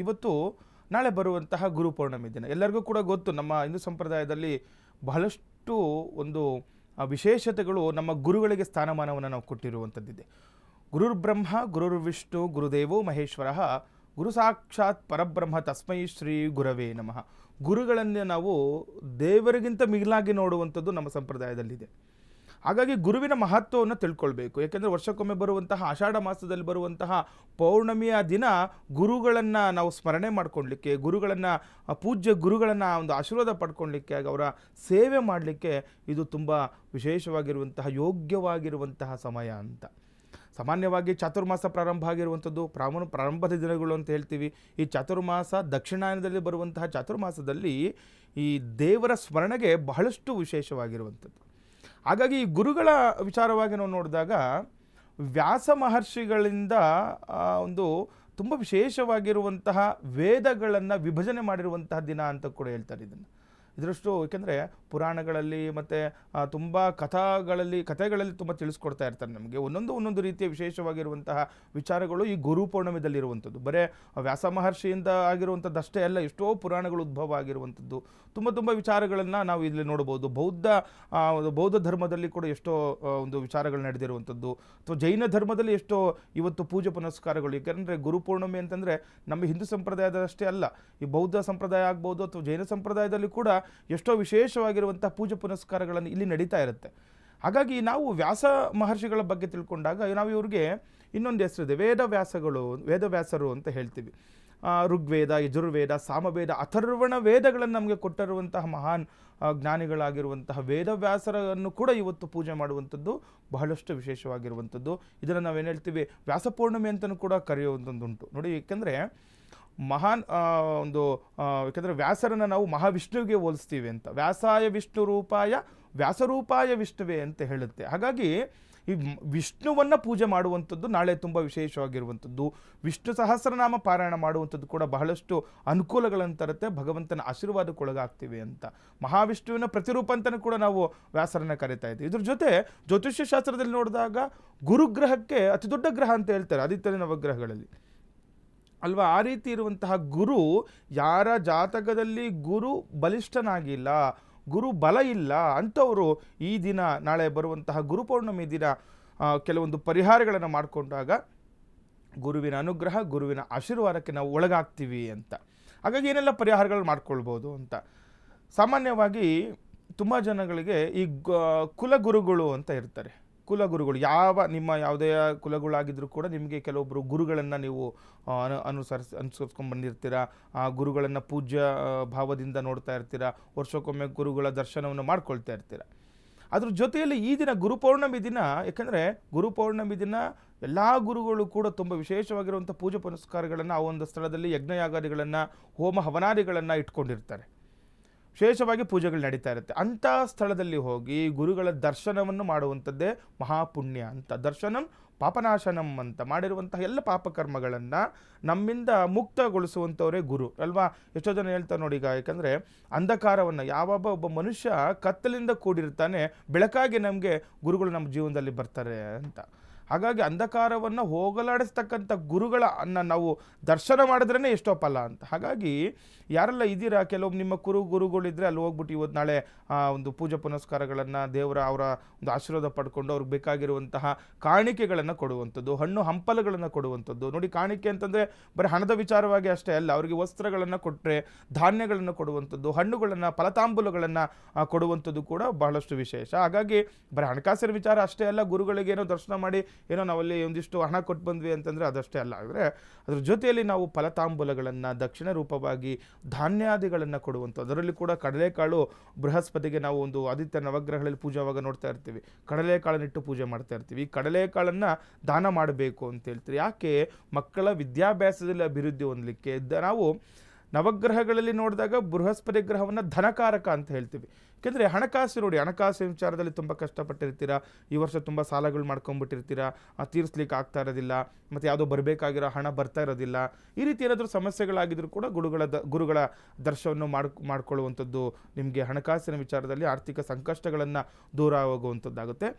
ಇವತ್ತು ನಾಳೆ ಬರುವಂತಹ ಗುರು ಪೌರ್ಣಮಿ ದಿನ ಎಲ್ಲರಿಗೂ ಕೂಡ ಗೊತ್ತು. ನಮ್ಮ ಹಿಂದೂ ಸಂಪ್ರದಾಯದಲ್ಲಿ ಬಹಳಷ್ಟು ಒಂದು ವಿಶೇಷತೆಗಳು ನಮ್ಮ ಗುರುಗಳಿಗೆ ಸ್ಥಾನಮಾನವನ್ನು ನಾವು ಕೊಟ್ಟಿರುವಂಥದ್ದಿದೆ. ಗುರುರ್ ಬ್ರಹ್ಮ ಗುರುರ್ ವಿಷ್ಣು ಗುರುದೇವೋ ಮಹೇಶ್ವರ ಗುರು ಸಾಕ್ಷಾತ್ ಪರಬ್ರಹ್ಮ ತಸ್ಮೈ ಶ್ರೀ ಗುರವೇ ನಮಃ. ಗುರುಗಳನ್ನೇ ನಾವು ದೇವರಿಗಿಂತ ಮಿಗಿಲಾಗಿ ನೋಡುವಂಥದ್ದು ನಮ್ಮ ಸಂಪ್ರದಾಯದಲ್ಲಿದೆ. ಹಾಗಾಗಿ ಗುರುವಿನ ಮಹತ್ವವನ್ನು ತಿಳ್ಕೊಳ್ಬೇಕು. ಯಾಕೆಂದರೆ ವರ್ಷಕ್ಕೊಮ್ಮೆ ಬರುವಂತಹ ಆಷಾಢ ಮಾಸದಲ್ಲಿ ಬರುವಂತಹ ಪೌರ್ಣಮಿಯ ದಿನ ಗುರುಗಳನ್ನು ನಾವು ಸ್ಮರಣೆ ಮಾಡ್ಕೊಳ್ಲಿಕ್ಕೆ, ಗುರುಗಳನ್ನು ಪೂಜ್ಯ ಗುರುಗಳನ್ನು ಒಂದು ಆಶೀರ್ವಾದ ಪಡ್ಕೊಳ್ಲಿಕ್ಕೆ, ಅವರ ಸೇವೆ ಮಾಡಲಿಕ್ಕೆ ಇದು ತುಂಬ ವಿಶೇಷವಾಗಿರುವಂತಹ ಯೋಗ್ಯವಾಗಿರುವಂತಹ ಸಮಯ ಅಂತ. ಸಾಮಾನ್ಯವಾಗಿ ಚಾತುರ್ಮಾಸ ಪ್ರಾರಂಭ ಆಗಿರುವಂಥದ್ದು ಪ್ರಾರಂಭದ ದಿನಗಳು ಅಂತ ಹೇಳ್ತೀವಿ. ಈ ಚಾತುರ್ಮಾಸ ದಕ್ಷಿಣಾಯನದಲ್ಲಿ ಬರುವಂತಹ ಚಾತುರ್ಮಾಸದಲ್ಲಿ ಈ ದೇವರ ಸ್ಮರಣೆಗೆ ಬಹಳಷ್ಟು ವಿಶೇಷವಾಗಿರುವಂಥದ್ದು. ಹಾಗಾಗಿ ಈ ಗುರುಗಳ ವಿಚಾರವಾಗಿ ನಾವು ನೋಡಿದಾಗ ವ್ಯಾಸ ಮಹರ್ಷಿಗಳಿಂದ ಒಂದು ತುಂಬ ವಿಶೇಷವಾಗಿರುವಂತಹ ವೇದಗಳನ್ನು ವಿಭಜನೆ ಮಾಡಿರುವಂತಹ ದಿನ ಅಂತ ಕೂಡ ಹೇಳ್ತಾರೆ ಇದರಷ್ಟು. ಏಕೆಂದರೆ ಪುರಾಣಗಳಲ್ಲಿ ಮತ್ತು ತುಂಬ ಕಥೆಗಳಲ್ಲಿ ತುಂಬ ತಿಳಿಸ್ಕೊಡ್ತಾ ಇರ್ತಾರೆ ನಮಗೆ ಒಂದೊಂದು ರೀತಿಯ ವಿಶೇಷವಾಗಿರುವಂತಹ ವಿಚಾರಗಳು ಈ ಗುರು ಪೌರ್ಣಮಿದಲ್ಲಿರುವಂಥದ್ದು. ಬರೇ ವ್ಯಾಸ ಮಹರ್ಷಿಯಿಂದ ಆಗಿರುವಂಥದ್ದಷ್ಟೇ ಅಲ್ಲ, ಎಷ್ಟೋ ಪುರಾಣಗಳು ಉದ್ಭವ ಆಗಿರುವಂಥದ್ದು ತುಂಬ ವಿಚಾರಗಳನ್ನು ನಾವು ಇಲ್ಲಿ ನೋಡ್ಬೋದು. ಬೌದ್ಧ ಧರ್ಮದಲ್ಲಿ ಕೂಡ ಎಷ್ಟೋ ಒಂದು ವಿಚಾರಗಳು ನಡೆದಿರುವಂಥದ್ದು, ಅಥವಾ ಜೈನ ಧರ್ಮದಲ್ಲಿ ಎಷ್ಟೋ ಇವತ್ತು ಪೂಜೆ ಪುನಸ್ಕಾರಗಳು. ಏಕೆಂದರೆ ಗುರು ಪೌರ್ಣಮಿ ಅಂತಂದರೆ ನಮ್ಮ ಹಿಂದೂ ಸಂಪ್ರದಾಯದಷ್ಟೇ ಅಲ್ಲ, ಈ ಬೌದ್ಧ ಸಂಪ್ರದಾಯ ಆಗ್ಬೋದು ಅಥವಾ ಜೈನ ಸಂಪ್ರದಾಯದಲ್ಲಿ ಕೂಡ ಎಷ್ಟೋ ವಿಶೇಷವಾಗಿರುವಂಥ ಪೂಜೆ ಪುನಸ್ಕಾರಗಳನ್ನು ಇಲ್ಲಿ ನಡೀತಾ ಇರುತ್ತೆ. ಹಾಗಾಗಿ ನಾವು ವ್ಯಾಸ ಮಹರ್ಷಿಗಳ ಬಗ್ಗೆ ತಿಳ್ಕೊಂಡಾಗ ನಾವು ಇವ್ರಿಗೆ ಇನ್ನೊಂದು ಹೆಸರಿದೆ, ವೇದವ್ಯಾಸರು ಅಂತ ಹೇಳ್ತೀವಿ. ಋಗ್ವೇದ, ಯಜುರ್ವೇದ, ಸಾಮವೇದ, ಅಥರ್ವಣ ವೇದಗಳನ್ನು ನಮಗೆ ಕೊಟ್ಟಿರುವಂತಹ ಮಹಾನ್ ಜ್ಞಾನಿಗಳಾಗಿರುವಂತಹ ವೇದವ್ಯಾಸರನ್ನು ಕೂಡ ಇವತ್ತು ಪೂಜೆ ಮಾಡುವಂಥದ್ದು ಬಹಳಷ್ಟು ವಿಶೇಷವಾಗಿರುವಂಥದ್ದು. ಇದನ್ನು ನಾವೇನು ಹೇಳ್ತೀವಿ, ವ್ಯಾಸಪೌರ್ಣಮಿ ಅಂತಲೂ ಕೂಡ ಕರೆಯುವಂಥದ್ದುಂಟು ನೋಡಿ. ಏಕೆಂದರೆ ಯಾಕೆಂದರೆ ವ್ಯಾಸರನ್ನು ನಾವು ಮಹಾವಿಷ್ಣುವಿಗೆ ಹೋಲಿಸ್ತೀವಿ ಅಂತ. ವ್ಯಾಸಾಯ ವಿಷ್ಣು ರೂಪಾಯ ವ್ಯಾಸರೂಪಾಯ ವಿಷ್ಣುವೇ ಅಂತ ಹೇಳುತ್ತೆ. ಹಾಗಾಗಿ ಈ ವಿಷ್ಣುವನ್ನು ಪೂಜೆ ಮಾಡುವಂಥದ್ದು ನಾಳೆ ತುಂಬ ವಿಶೇಷವಾಗಿರುವಂಥದ್ದು. ವಿಷ್ಣು ಸಹಸ್ರನಾಮ ಪಾರಾಯಣ ಮಾಡುವಂಥದ್ದು ಕೂಡ ಬಹಳಷ್ಟು ಅನುಕೂಲಗಳನ್ನು ತರುತ್ತೆ, ಭಗವಂತನ ಆಶೀರ್ವಾದಕ್ಕೊಳಗಾಗ್ತೀವಿ ಅಂತ. ಮಹಾವಿಷ್ಣುವಿನ ಪ್ರತಿರೂಪ ಅಂತಲೂ ಕೂಡ ನಾವು ವ್ಯಾಸರನ್ನು ಕರಿತಾ ಇದ್ದೀವಿ. ಇದ್ರ ಜೊತೆ ಜ್ಯೋತಿಷ್ಯ ಶಾಸ್ತ್ರದಲ್ಲಿ ನೋಡಿದಾಗ ಗುರುಗ್ರಹಕ್ಕೆ ಅತಿ ದೊಡ್ಡ ಗ್ರಹ ಅಂತ ಹೇಳ್ತಾರೆ ಆದಿತ್ಯ ನವಗ್ರಹಗಳಲ್ಲಿ ಅಲ್ವಾ. ಆ ರೀತಿ ಇರುವಂತಹ ಗುರು, ಯಾರ ಜಾತಕದಲ್ಲಿ ಗುರು ಬಲಿಷ್ಠನಾಗಿಲ್ಲ, ಗುರು ಬಲ ಇಲ್ಲ ಅಂಥವರು ಈ ದಿನ ನಾಳೆ ಬರುವಂತಹ ಗುರು ಪೌರ್ಣಮಿ ದಿನ ಕೆಲವೊಂದು ಪರಿಹಾರಗಳನ್ನು ಮಾಡಿಕೊಂಡಾಗ ಗುರುವಿನ ಅನುಗ್ರಹ, ಗುರುವಿನ ಆಶೀರ್ವಾದಕ್ಕೆ ನಾವು ಒಳಗಾಗ್ತೀವಿ ಅಂತ. ಹಾಗಾಗಿ ಏನೆಲ್ಲ ಪರಿಹಾರಗಳು ಮಾಡ್ಕೊಳ್ಬೋದು ಅಂತ. ಸಾಮಾನ್ಯವಾಗಿ ತುಂಬ ಜನಗಳಿಗೆ ಈ ಕುಲಗುರುಗಳು ಅಂತ ಇರ್ತಾರೆ. ಕುಲಗುರುಗಳು ನಿಮ್ಮ ಯಾವುದೇ ಕುಲಗಳಾಗಿದ್ದರೂ ಕೂಡ ನಿಮಗೆ ಕೆಲವೊಬ್ಬರು ಗುರುಗಳನ್ನು ನೀವು ಅನುಸರಿಸ್ಕೊಂಡು ಬಂದಿರ್ತೀರ. ಆ ಗುರುಗಳನ್ನು ಪೂಜ್ಯ ಭಾವದಿಂದ ನೋಡ್ತಾ ಇರ್ತೀರ. ವರ್ಷಕ್ಕೊಮ್ಮೆ ಗುರುಗಳ ದರ್ಶನವನ್ನು ಮಾಡ್ಕೊಳ್ತಾ ಇರ್ತೀರ. ಅದ್ರ ಜೊತೆಯಲ್ಲಿ ಈ ದಿನ ಗುರು ಪೌರ್ಣಮಿ ದಿನ, ಯಾಕೆಂದರೆ ಗುರು ಪೌರ್ಣಮಿ ದಿನ ಎಲ್ಲ ಗುರುಗಳು ಕೂಡ ತುಂಬ ವಿಶೇಷವಾಗಿರುವಂಥ ಪೂಜೆ ಪುನಸ್ಕಾರಗಳನ್ನು ಆ ಒಂದು ಸ್ಥಳದಲ್ಲಿ ಯಜ್ಞಯಾಗಾದಿಗಳನ್ನು, ಹೋಮ ಹವನಾದಿಗಳನ್ನು ಇಟ್ಕೊಂಡಿರ್ತಾರೆ. ವಿಶೇಷವಾಗಿ ಪೂಜೆಗಳು ನಡೀತಾ ಇರುತ್ತೆ. ಅಂಥ ಸ್ಥಳದಲ್ಲಿ ಹೋಗಿ ಗುರುಗಳ ದರ್ಶನವನ್ನು ಮಾಡುವಂಥದ್ದೇ ಮಹಾಪುಣ್ಯ ಅಂತ. ದರ್ಶನಂ ಪಾಪನಾಶನಂ ಅಂತ ಮಾಡಿರುವಂತಹ ಎಲ್ಲ ಪಾಪಕರ್ಮಗಳನ್ನು ನಮ್ಮಿಂದ ಮುಕ್ತಗೊಳಿಸುವಂಥವರೇ ಗುರು ಅಲ್ವಾ. ಎಷ್ಟೋ ಜನ ಹೇಳ್ತಾರೆ ನೋಡಿ, ಈಗ ಯಾಕಂದರೆ ಅಂಧಕಾರವನ್ನು ಒಬ್ಬ ಮನುಷ್ಯ ಕತ್ತಲಿಂದ ಕೂಡಿರ್ತಾನೆ, ಬೆಳಕಾಗಿ ನಮಗೆ ಗುರುಗಳು ನಮ್ಮ ಜೀವನದಲ್ಲಿ ಬರ್ತಾರೆ ಅಂತ. ಹಾಗಾಗಿ ಅಂಧಕಾರವನ್ನು ಹೋಗಲಾಡಿಸ್ತಕ್ಕಂಥ ಗುರುಗಳನ್ನು ನಾವು ದರ್ಶನ ಮಾಡಿದ್ರೇ ಎಷ್ಟೋ ಫಲ ಅಂತ. ಹಾಗಾಗಿ ಯಾರೆಲ್ಲ ಇದ್ದೀರಾ, ಕೆಲವೊಬ್ಬರು ನಿಮ್ಮ ಗುರುಗಳಿದ್ದರೆ ಅಲ್ಲಿ ಹೋಗ್ಬಿಟ್ಟು ಇವತ್ತು ನಾಳೆ ಒಂದು ಪೂಜೆ ಪುನಸ್ಕಾರಗಳನ್ನು ಅವರ ಒಂದು ಆಶೀರ್ವಾದ ಪಡ್ಕೊಂಡು ಅವ್ರಿಗೆ ಬೇಕಾಗಿರುವಂತಹ ಕಾಣಿಕೆಗಳನ್ನು ಕೊಡುವಂಥದ್ದು, ಹಣ್ಣು ಹಂಪಲುಗಳನ್ನು ಕೊಡುವಂಥದ್ದು. ನೋಡಿ, ಕಾಣಿಕೆ ಅಂತಂದರೆ ಬರೀ ಹಣದ ವಿಚಾರವಾಗಿ ಅಷ್ಟೇ ಅಲ್ಲ, ಅವರಿಗೆ ವಸ್ತ್ರಗಳನ್ನು ಕೊಟ್ಟರೆ, ಧಾನ್ಯಗಳನ್ನು ಕೊಡುವಂಥದ್ದು, ಹಣ್ಣುಗಳನ್ನು, ಫಲತಾಂಬೂಲಗಳನ್ನು ಕೊಡುವಂಥದ್ದು ಕೂಡ ಬಹಳಷ್ಟು ವಿಶೇಷ. ಹಾಗಾಗಿ ಬರೀ ಹಣಕಾಸಿನ ವಿಚಾರ ಅಷ್ಟೇ ಅಲ್ಲ, ಗುರುಗಳಿಗೆ ಏನೋ ದರ್ಶನ ಮಾಡಿ ಏನೋ ನಾವಲ್ಲಿ ಒಂದಿಷ್ಟು ಹಣ ಕೊಟ್ಟು ಬಂದ್ವಿ ಅಂತಂದರೆ ಅದಷ್ಟೇ ಅಲ್ಲ. ಆದರೆ ಅದ್ರ ಜೊತೆಯಲ್ಲಿ ನಾವು ಫಲತಾಂಬೂಲಗಳನ್ನು ದಕ್ಷಿಣ ರೂಪವಾಗಿ ಧಾನ್ಯಾದಿಗಳನ್ನು ಕೊಡುವಂಥದ್ದು. ಅದರಲ್ಲಿ ಕೂಡ ಕಡಲೆಕಾಳು, ಬೃಹಸ್ಪತಿಗೆ ನಾವು ಒಂದು ಆದಿತ್ಯ ನವಗ್ರಹಗಳಲ್ಲಿ ಪೂಜೆವಾಗ ನೋಡ್ತಾ ಇರ್ತೀವಿ, ಕಡಲೆಕಾಳನ್ನಿಟ್ಟು ಪೂಜೆ ಮಾಡ್ತಾ ಇರ್ತೀವಿ. ಈ ಕಡಲೆಕಾಳನ್ನು ದಾನ ಮಾಡಬೇಕು ಅಂತ ಹೇಳ್ತೀವಿ. ಯಾಕೆ? ಮಕ್ಕಳ ವಿದ್ಯಾಭ್ಯಾಸದಲ್ಲಿ ಅಭಿವೃದ್ಧಿ ಹೊಂದಲಿಕ್ಕೆ. ನಾವು ನವಗ್ರಹಗಳಲ್ಲಿ ನೋಡಿದಾಗ ಬೃಹಸ್ಪತಿ ಗ್ರಹವನ್ನು ಧನಕಾರಕ ಅಂತ ಹೇಳ್ತೀವಿ. ಯಾಕೆಂದರೆ ಹಣಕಾಸು ವಿಚಾರದಲ್ಲಿ ತುಂಬ ಕಷ್ಟಪಟ್ಟಿರ್ತೀರ, ಈ ವರ್ಷ ತುಂಬ ಸಾಲಗಳು ಮಾಡ್ಕೊಂಡ್ಬಿಟ್ಟಿರ್ತೀರ, ತೀರಿಸ್ಲಿಕ್ಕೆ ಆಗ್ತಾ ಇರೋದಿಲ್ಲ, ಮತ್ತು ಯಾವುದೋ ಬರಬೇಕಾಗಿರೋ ಹಣ ಬರ್ತಾ ಇರೋದಿಲ್ಲ. ಈ ರೀತಿ ಏನಾದರೂ ಸಮಸ್ಯೆಗಳಾಗಿದ್ರೂ ಕೂಡ ಗುರುಗಳ ದರ್ಶನವನ್ನು ಮಾಡ್ಕೊಳ್ಳುವಂಥದ್ದು ನಿಮಗೆ ಹಣಕಾಸಿನ ವಿಚಾರದಲ್ಲಿ ಆರ್ಥಿಕ ಸಂಕಷ್ಟಗಳನ್ನು ದೂರ ಹೋಗುವಂಥದ್ದಾಗುತ್ತೆ.